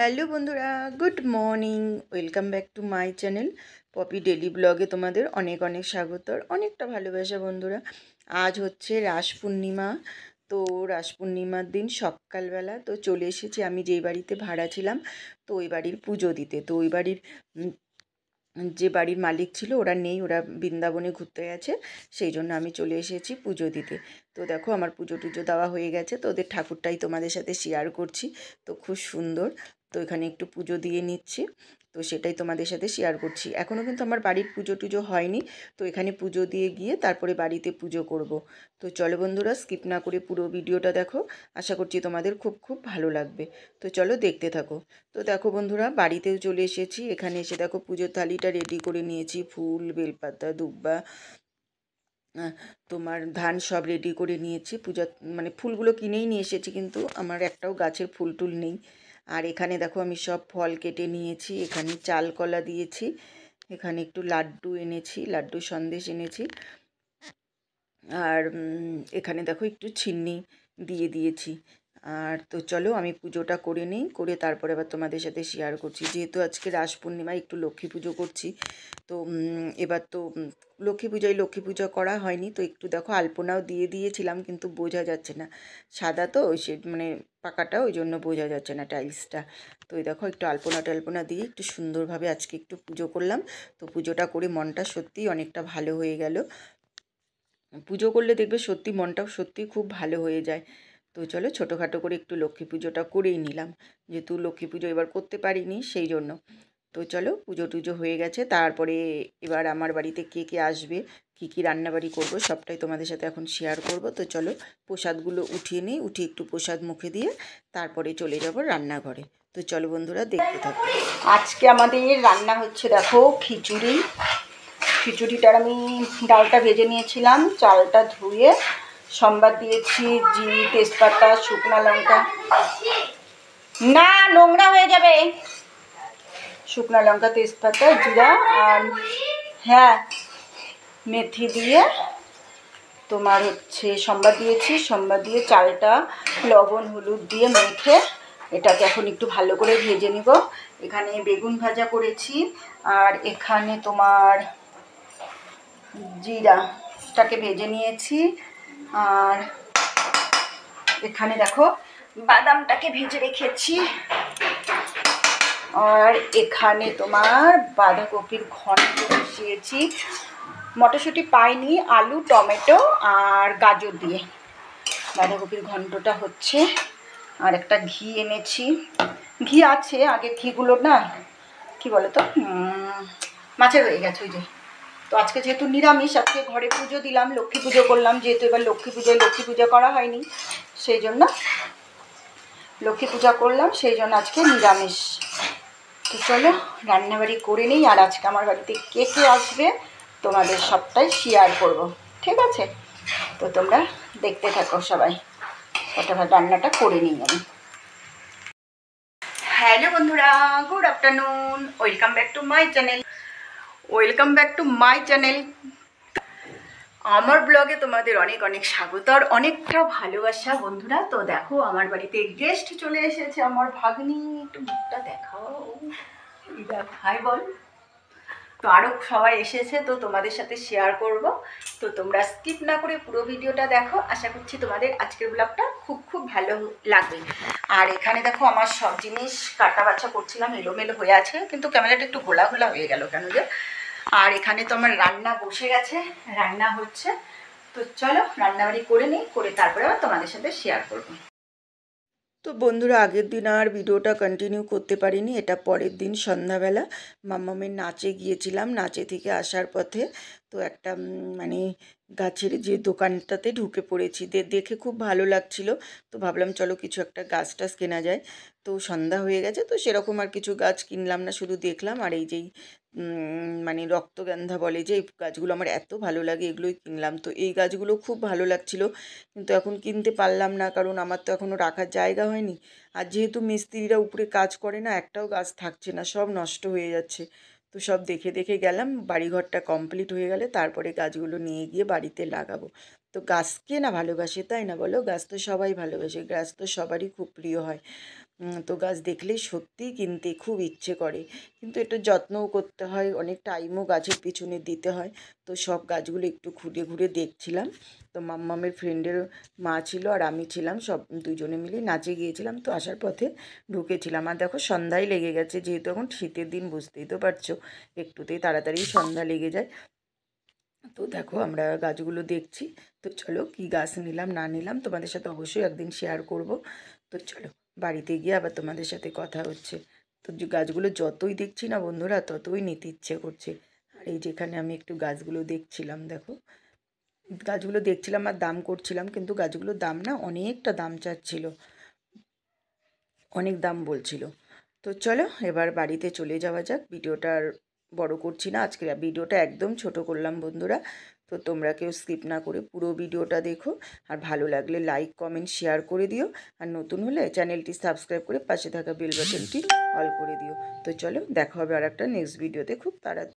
Hello বন্ধুরা, good morning. Welcome back to my channel Poppy daily ব্লগে তোমাদের অনেক অনেক স্বাগত, অনেকটা ভালোবাসা। বন্ধুরা, আজ হচ্ছে রাস পূর্ণিমা। তো রাস পূর্ণিমার দিন সকালবেলা তো চলে এসেছি আমি যেই বাড়িতে ভাড়া ছিলাম, তো ওই বাড়ির পুজো দিতে। তো ওই বাড়ির যে বাড়ির মালিক ছিল ওরা নেই, ওরা বৃন্দাবনে ঘুরতে গেছে, সেই জন্য আমি চলে এসেছি পুজো দিতে। তো দেখো আমার পুজো টুজো দেওয়া হয়ে গেছে, তো ওদের ঠাকুরটাই তোমাদের সাথে শেয়ার করছি। তো খুব সুন্দর। তো এখানে একটু পুজো দিয়ে নিচ্ছি, তো সেটাই তোমাদের সাথে শেয়ার করছি। এখনও কিন্তু আমার বাড়ির পুজো টুজো হয়নি, তো এখানে পুজো দিয়ে গিয়ে তারপরে বাড়িতে পুজো করব। তো চলো বন্ধুরা, স্কিপ না করে পুরো ভিডিওটা দেখো, আশা করছি তোমাদের খুব খুব ভালো লাগবে। তো চলো দেখতে থাকো। তো দেখো বন্ধুরা, বাড়িতেও চলে এসেছি। এখানে এসে দেখো পুজোর থালিটা রেডি করে নিয়েছি, ফুল, বেলপাতা, দুব্বা, তোমার ধান সব রেডি করে নিয়েছি। পূজা মানে ফুলগুলো কিনেই নিয়ে এসেছি, কিন্তু আমার একটাও গাছের ফুল টুল নেই। আর এখানে দেখো আমি সব ফল কেটে নিয়েছি, এখানে চাল কলা দিয়েছি, এখানে একটু লাড্ডু এনেছি, লাড্ডু সন্দেশ এনেছি। আর এখানে দেখো একটু চিনি দিয়ে দিয়েছি। আর তো চলো আমি পুজোটা করে নিই, করে তারপরে আবার তোমাদের সাথে শেয়ার করছি। যেহেতু আজকে রাস পূর্ণিমায় একটু লক্ষ্মী পুজো করছি, তো এবার তো লক্ষ্মী পুজো করা হয়নি, তো একটু দেখো আলপনাও দিয়ে দিয়েছিলাম, কিন্তু বোঝা যাচ্ছে না, সাদা তো ওই সে মানে পাকাটা, ওই জন্য বোঝা যাচ্ছে না টাইলসটা। তো এই দেখো একটু আলপনা টালপনা দিয়ে একটু সুন্দরভাবে আজকে একটু পুজো করলাম। তো পুজোটা করে মনটা সত্যিই অনেকটা ভালো হয়ে গেল। পুজো করলে দেখবে সত্যি মনটাও সত্যি খুব ভালো হয়ে যায়। তো চলো ছোটোখাটো করে একটু লক্ষ্মী পুজোটা করেই নিলাম, যেহেতু লক্ষ্মী পুজো এবার করতে পারিনি সেই জন্য। তো চলো পুজো টুজো হয়ে গেছে, তারপরে এবার আমার বাড়িতে কে কে আসবে, কী কী রান্নাবাড়ি করব সবটাই তোমাদের সাথে এখন শেয়ার করব। তো চলো প্রসাদগুলো উঠিয়ে নিই, উঠিয়ে একটু প্রসাদ মুখে দিয়ে তারপরে চলে যাব রান্নাঘরে। তো চলো বন্ধুরা দেখতে থাকো। আজকে আমাদের রান্না হচ্ছে দেখো খিচুড়ি। খিচুড়িটার আমি ডালটা ভেজে নিয়েছিলাম, চালটা ধুয়ে সম্বাদ দিয়েছি, জিরে, তেজপাতা, শুকনো লঙ্কা, না নোংরা হয়ে যাবে, শুকনো লঙ্কা, তেজপাতা, জিরা আর হ্যাঁ মেথি দিয়ে তোমার হচ্ছে সম্বাদ দিয়েছি। সম্বাদ দিয়ে চালটা লবণ হলুদ দিয়ে মেখে এটাকে এখন একটু ভালো করে ভেজে নিব। এখানে বেগুন ভাজা করেছি, আর এখানে তোমার জিরাটাকে ভেজে নিয়েছি, আর এখানে দেখো বাদামটাকে ভেজে রেখেছি, আর এখানে তোমার বাঁধাকপির ঘন্ট বসিয়েছি। মটরশুঁটি পাইনি, আলু, টমেটো আর গাজর দিয়ে বাঁধাকপির ঘন্টটা হচ্ছে। আর একটা ঘি এনেছি, ঘি আছে, আগে ঘিগুলো না কি বলো তো মাছের হয়ে গেছে ওই যে। তো আজকে যেহেতু নিরামিষ, আজকে ঘরে পুজো দিলাম, লক্ষ্মী পুজো করলাম, যেহেতু এবার লক্ষ্মী পূজা করা হয়নি, সেই জন্য লক্ষ্মী পূজা করলাম, সেই জন্য আজকে নিরামিষ। তো চলো রান্নাবাড়ি করে নিই, আর আজকে আমার বাড়িতে কে কে আসবে তোমাদের সবটাই শেয়ার করব, ঠিক আছে? তো তোমরা দেখতে থাকো সবাই, ফটাফট রান্নাটা করে নিই আমি। হ্যালো বন্ধুরা, good afternoon, welcome back to my channel. আমার ব্লগে তোমাদের অনেক অনেক স্বাগত আর অনেকটা ভালোবাসা বন্ধুরা। তো দেখো আমার বাড়িতে গেস্ট চলে এসেছে, আমার ভাগ্নি, একটু মুখটা দেখাও, হাই বল। তো আরও সবাই এসেছে, তো তোমাদের সাথে শেয়ার করব। তো তোমরা স্কিপ না করে পুরো ভিডিওটা দেখো, আশা করছি তোমাদের আজকের ব্লগটা খুব খুব ভালো লাগবে। আর এখানে দেখো আমার সব জিনিস কাটা বাছা করছিলাম, এলোমেলো হয়ে আছে, কিন্তু ক্যামেরাটা একটু ঘোলা ঘোলা হয়ে গেল কেন যে। আর এখানে তো আমার রান্না বসে গেছে, রান্না হচ্ছে। তো চলো রান্নাবাড়ি করে নিই, করে তারপরে আবার তোমাদের সাথে শেয়ার করবো। তো বন্ধুরা, আগের দিন আর ভিডিওটা কন্টিনিউ করতে পারিনি, এটা পরের দিন সন্ধ্যাবেলা মাম্মামের নাচে গিয়েছিলাম। নাচে থেকে আসার পথে তো একটা মানে গাছের যে দোকানটাতে ঢুকে পড়েছি, দেখে খুব ভালো লাগছিল, তো ভাবলাম চলো কিছু একটা গাছ টাছ কেনা যায়। তো সন্ধ্যা হয়ে গেছে, তো সেরকম আর কিছু গাছ কিনলাম না, শুধু দেখলাম। আর এই যেই মানে রক্তগন্ধা বলে যে, এই গাছগুলো আমার এত ভালো লাগে, এগুলোই কিনলাম। তো এই গাছগুলো খুব ভালো লাগছিল, কিন্তু এখন কিনতে পারলাম না, কারণ আমার তো এখনও রাখার জায়গা হয়নি। আর যেহেতু মিস্ত্রিরা উপরে কাজ করে না, একটাও গাছ থাকছে না, সব নষ্ট হয়ে যাচ্ছে। তো সব দেখে দেখে গেলাম, বাড়িঘরটা কমপ্লিট হয়ে গেলে তারপরে গাছগুলো নিয়ে গিয়ে বাড়িতে লাগাবো। তো গাছকে না ভালোবাসে, তাই না বলো? গাছ তো সবাই ভালোবাসে, গাছ তো সবারই খুব প্রিয় হয়। তো গাছ দেখলেই সত্যিই কিনতে খুব ইচ্ছে করে, কিন্তু একটু যত্নও করতে হয়, অনেক টাইমও গাছের পিছনে দিতে হয়। তো সব গাছগুলো একটু ঘুরে ঘুরে দেখছিলাম। তো মাম্মামের ফ্রেন্ডের মা ছিল আর আমি ছিলাম, সব দুজনে মিলে নাচে গিয়েছিলাম। তো আসার পথে ঢুকেছিলাম, আর দেখো সন্ধ্যায় লেগে গেছে, যেহেতু এখন শীতের দিন, বুঝতেই তো পারছো একটুতেই তাড়াতাড়ি সন্ধ্যা লেগে যায়। তো দেখো আমরা গাছগুলো দেখছি। তো চলো কি গাছ নিলাম না নিলাম তোমাদের সাথে অবশ্যই একদিন শেয়ার করব। তো চলো বাড়িতে গিয়ে আবার তোমাদের সাথে কথা হচ্ছে। তো যে গাছগুলো যতই দেখছি না বন্ধুরা, ততই নিতে ইচ্ছে করছে। আর এই যেখানে আমি একটু গাছগুলো দেখছিলাম, দেখো গাছগুলো দেখছিলাম আর দাম করছিলাম, কিন্তু গাছগুলোর দাম না অনেকটা দাম চাচ্ছিল, অনেক দাম বলছিল। তো চলো এবার বাড়িতে চলে যাওয়া যাক। ভিডিওটা আর বড় করছি না, আজকে ভিডিওটা একদম ছোট করলাম বন্ধুরা। তো তোমরা কেউ স্কিপ না করে পুরো ভিডিওটা দেখো, আর ভালো লাগলে লাইক কমেন্ট শেয়ার করে দিও, আর নতুন হলে চ্যানেলটি সাবস্ক্রাইব করে পাশে থাকা বেল বাটনটি অল করে দিও। তো চলো দেখা হবে আর একটা নেক্সট ভিডিওতে খুব তাড়াতাড়ি।